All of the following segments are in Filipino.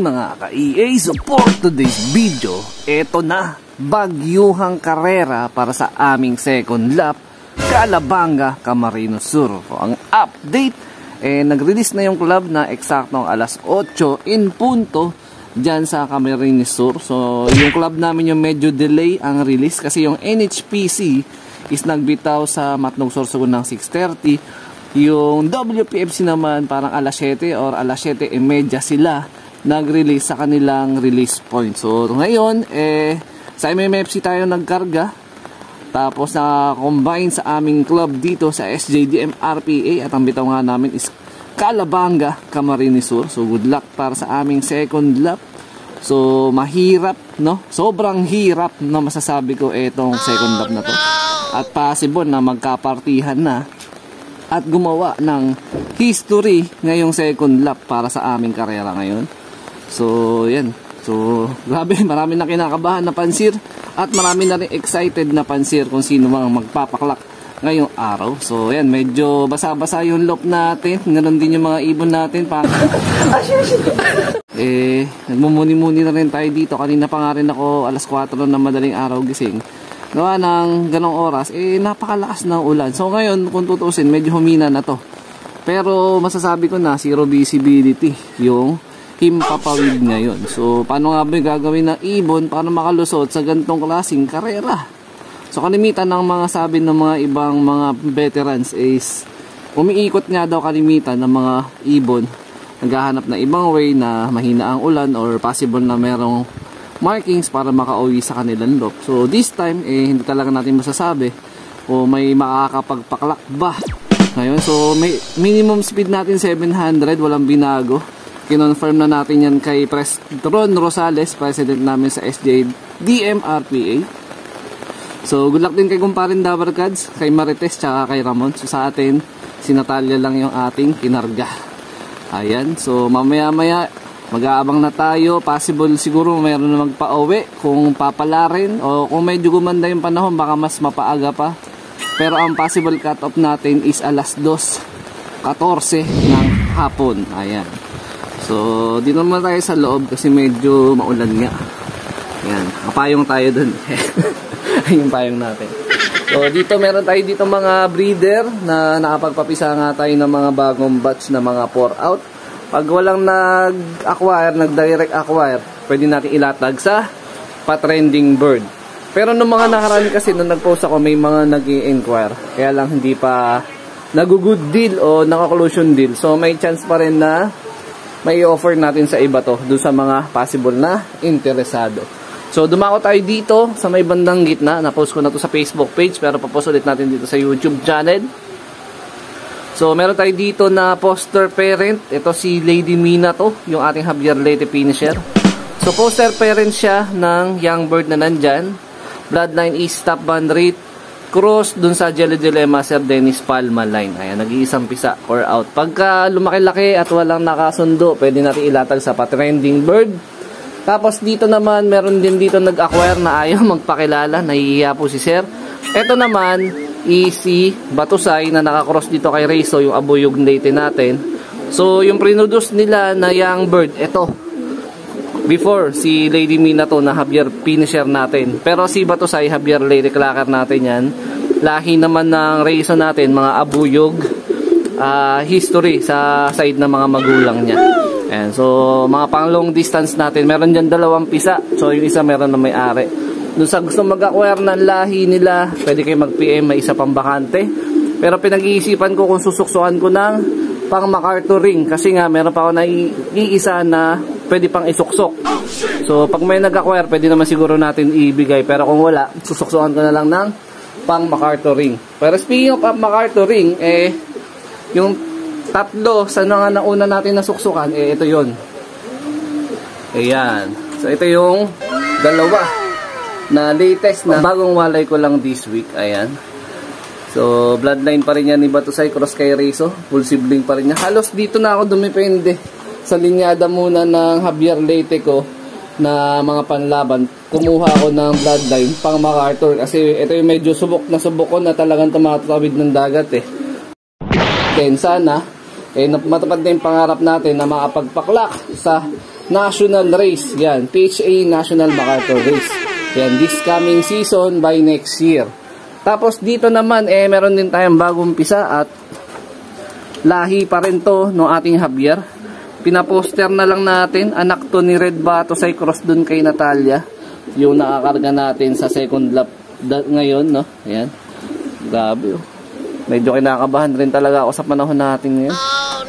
mga ka-EA, so for today's video, eto na, bagyuhang karera para sa aming second lap, Calabanga, Camarines Sur. So, ang update, nag-release na yung club na eksaktong alas 8 in punto dyan sa Camarines Sur. So, yung club namin yung medyo delay ang release kasi yung NHPC is nagbitaw sa Matnog Sorsogon ng 6:30. Yung WPFC naman parang alas 7 or alas 7:30 sila nag-release sa kanilang release point. So ngayon sa MMFC tayo nagkarga, tapos na-combine sa aming club dito sa SJDM RPA at ang bitaw nga namin is Calabanga, Camarines Sur. So good luck para sa aming second lap. So mahirap, no? Sobrang hirap na masasabi ko etong second lap na to. At possible na magkapartihan na at gumawa ng history ngayong second lap para sa aming karera ngayon. So yan. So grabe, marami na kinakabahan na pansir at marami na rin excited na pansir kung sino mang magpapaklak ngayong araw. So yan, medyo basa-basa yung loop natin. Ganoon din yung mga ibon natin pa. Nagmumuni-muni na rin tayo dito. Kanina pa nga rin ako alas 4 na madaling araw gising. Gawa ng ganong oras, napakalakas ng ulan. So ngayon, kung tutusin, medyo humina na to. Pero masasabi ko na, zero visibility yung himpapawid ngayon. So paano nga ba yung gagawin ng ibon para makalusot sa ganitong klaseng karera? So kalimitan ng mga sabi ng mga ibang mga veterans is umiikot nga daw kalimitan ng mga ibon. Naghahanap na ibang way na mahina ang ulan or possible na merong markings para makauwi sa kanilang loop. So this time hindi talaga natin masasabi o may makakapagpaklak ba ngayon. So may minimum speed natin 700, walang binago. Kinonfirm na natin yan kay Ron Rosales, president namin sa SJDM RPA. So good luck din kay kumparin Dabarkads, kay Marites tsaka kay Ramon. So sa atin si Natalia lang yung ating kinarga. Ayan, so mamaya-maya mag-aabang na tayo. Possible siguro mayroon na magpa-uwi kung papalarin o kung medyo gumanda yung panahon baka mas mapaaga pa. Pero ang possible cut-off natin is alas 2:14 ng hapon. Ayan. So dito naman tayo sa loob kasi medyo maulan nga. Ayan, kapayong tayo dun. Yung payong natin. So dito meron tayo dito mga breeder na nakapagpapisa nga tayo ng mga bagong batch na mga pour out. Pag walang nag-acquire, nag-direct acquire, pwede natin ilatag sa pa-trending bird. Pero nung mga nakaraan kasi, nung nag-post ako, may mga nag-i-inquire. Kaya lang hindi pa nag-good deal o naka-collusion deal. So may chance pa rin na may offer natin sa iba to, dun sa mga possible na interesado. So dumako tayo dito sa may bandang gitna. Na-post ko na to sa Facebook page, pero papost ulit natin dito sa YouTube channel. So, meron tayo dito na poster parent. Ito si Lady Mina to, yung ating Javier Leyte finisher. So, poster parent siya ng young bird na nandyan. Bloodline is top band rate. Cross dun sa Jelly Dilemma Sir Dennis Palma line. Ayan, nag-iisang pisa or out. Pagka lumaki-laki at walang nakasundo, pwede natin ilatag sa pa-trending bird. Tapos dito naman, meron din dito nag-acquire na ayaw magpakilala. Nahihiya po si Sir. Ito naman si Batusay na nakakross dito kay Rezo, yung abuyog Leyte natin. So yung produce nila na young bird, ito before si Lady Mina to na Javier finisher natin. Pero si Batusay, Javier Leyte clacker natin yan. Lahi naman ng Rezo natin, mga abuyog history sa side ng mga magulang niya. And so mga pang long distance natin, meron dyan 2 pisa. So yung isa meron na may-ari. Doon sa gusto mag-acquire ng lahi nila, pwede kayo mag-PM, may isa pang bakante. Pero pinag-iisipan ko kung susuksuan ko ng pang MacArthur ring. Kasi nga, meron pa ako na iisa na pwede pang isuksok. So, pag may nag-acquire, pwede naman siguro natin ibigay. Pero kung wala, susuksuan ko na lang ng pang MacArthur ring. Pero speaking of MacArthur ring, yung tatlo sa nauna natin nasuksukan, ito yon. Ayan. So, ito yung dalawa na latest na bagong walay ko lang this week. Ayan. So bloodline pa rin yan ni Batusay, cross kay Rezo, full sibling pa rin niya. Halos dito na ako dumipende sa linyada muna ng Javier Leyte ko na mga panlaban. Kumuha ako ng bloodline pang MacArthur kasi ito yung medyo subok ko na talagang tumatawid ng dagat Then sana matupad na yung pangarap natin na makapagpaklak sa National Race. Yan, PHA National MacArthur Race. Yan, this coming season by next year. Tapos dito naman, meron din tayong bagong pisa at lahi pa rin to no ating Javier. Pinaposter na lang natin, anak to ni Red Bato sa cross dun kay Natalia. Yung nakakarga natin sa second lap ngayon, no? Ayan. Grabe, oh. Medyo kinakabahan rin talaga ako sa panahon natin ngayon.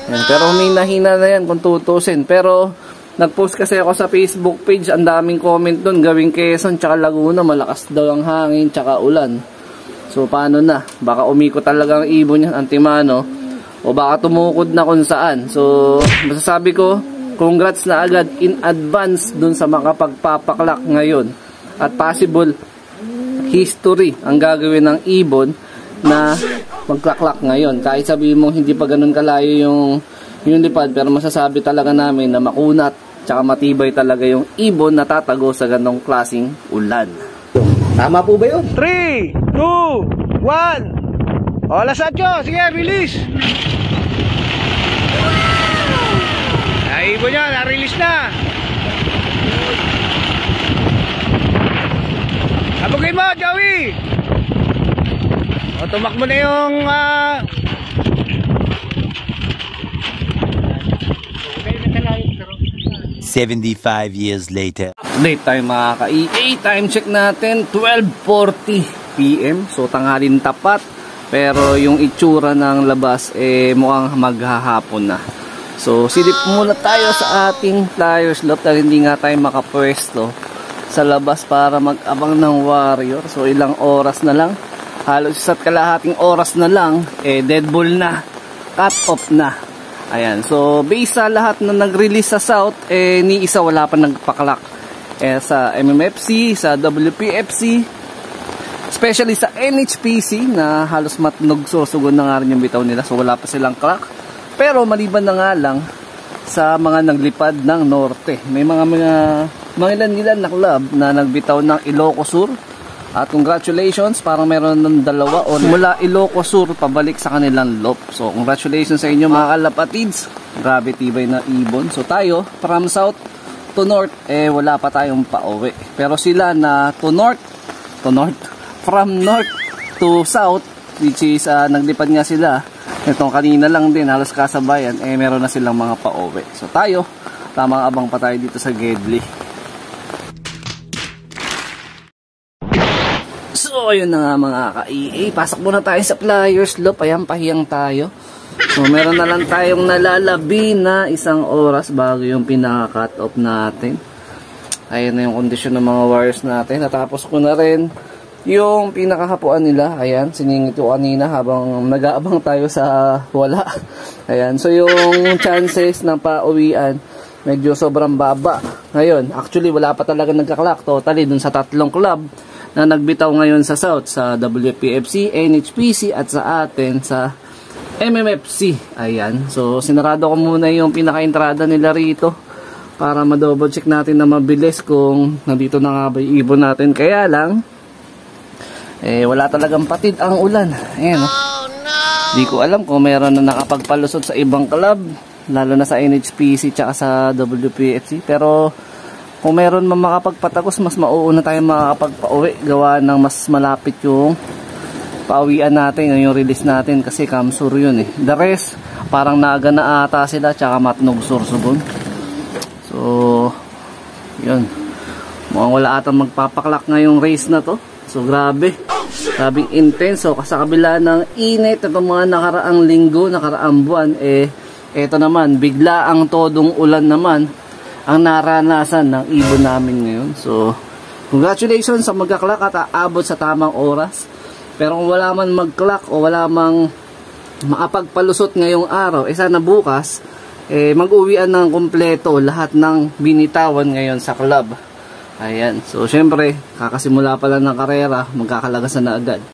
Ayan. Pero humina-hina na yan kung tutusin. Pero nag-post kasi ako sa Facebook page, ang daming comment dun, gawing Quezon tsaka Laguna, malakas daw ang hangin tsaka ulan. So paano na? Baka umikot talaga ang ibon yan, Antimano, o baka tumukod na kung saan. So masasabi ko, congrats na agad in advance dun sa makapagpapaklak ngayon. At possible history ang gagawin ng ibon na magklaklak ngayon. Kahit sabihin mo hindi pa ganun kalayo yung lipad, pero masasabi talaga namin na makunat tsaka matibay talaga yung ibon na tatago sa ganong klaseng ulan. Tama po ba yun? 3, 2, 1. O, alas 8. Sige, release. Ay, ibon niya, na-release na. Habugin mo, Joey. O, tumakbo na yung 75 years later. Update tayo mga ka-EA. Time check natin 12:40 PM. So tanghalin tapat. Pero yung itsura ng labas mukhang maghahapon na. So silip muna tayo sa ating flyers lot dahil hindi nga tayo makapwesto sa labas para mag-abang ng Warrior. So ilang oras na lang. Halos isa't kalahating oras na lang. Dead ball na. Cut off na. Ayan, so based sa lahat na nag-release sa South, ni isa wala pa nagpaklak. Sa MMFC, sa WPFC, especially sa NHPC na halos matnog susugon na nga rin yung bitaw nila. So wala pa silang clock. Pero maliban na nga lang sa mga naglipad ng Norte. May mga ilan na club na nagbitaw ng Ilocos Sur. At congratulations, parang meron ng dalawa o mula Ilocos Sur pabalik sa kanilang loop. So congratulations sa inyo mga kalapatids. Grabe tibay na ibon. So tayo from south to north wala pa tayong pauwi. Pero sila na from north to south, which is naglipad nga sila. Itong kanina lang din halos kasabayan meron na silang mga pauwi. So tayo tamang abang pa tayo dito sa Gedli. So, ayun na nga mga ka-EA. Pasok muna tayo sa flyers loop. Ayan, pahiyang tayo. So, meron na lang tayong nalalabi na 1 oras bago yung pinaka-cut off natin. Ayan na yung kondisyon ng mga wires natin. Natapos ko na rin yung pinakahapuan nila. Ayan, siningit ko kanina habang nag-aabang tayo sa wala. Ayan, so yung chances ng pauwian medyo sobrang baba. Ngayon, actually wala pa talaga nagkaklak. Totally, dun sa 3 club na nagbitaw ngayon sa South, sa WPFC, NHPC at sa atin sa MMFC. Ayan, so sinarado ko muna yung pinaka-entrada nila rito para ma-double check natin na mabilis kung nandito na nga ba yung ibon natin. Kaya lang wala talagang patid ang ulan. Ayan, di ko alam kung meron na nakapagpalusot sa ibang club, lalo na sa NHPC tsaka sa WPFC, pero kung meron man makapagpatagos, mas mauuna tayo makapagpauwi gawa ng mas malapit yung pauwian natin, yung release natin kasi Kamsur yun The rest, parang naaga na ata sila tsaka Matnog Sorsogon. So, yun. Mukhang wala atang magpapaklak ngayong race na to. So, grabe. Grabing intense. So, sa kabila ng init itong mga nakaraang linggo, nakaraang buwan, eto naman, bigla ang todong ulan naman ang naranasan ng ibon namin ngayon. So, congratulations sa magkaklak at aabot sa tamang oras. Pero kung wala man magklak o wala mang makapagpalusot ngayong araw, sana bukas, mag-uwian ng kompleto lahat ng binitawan ngayon sa club. Ayan. So, syempre, kakasimula pa lang ng karera, magkakalagasan na agad.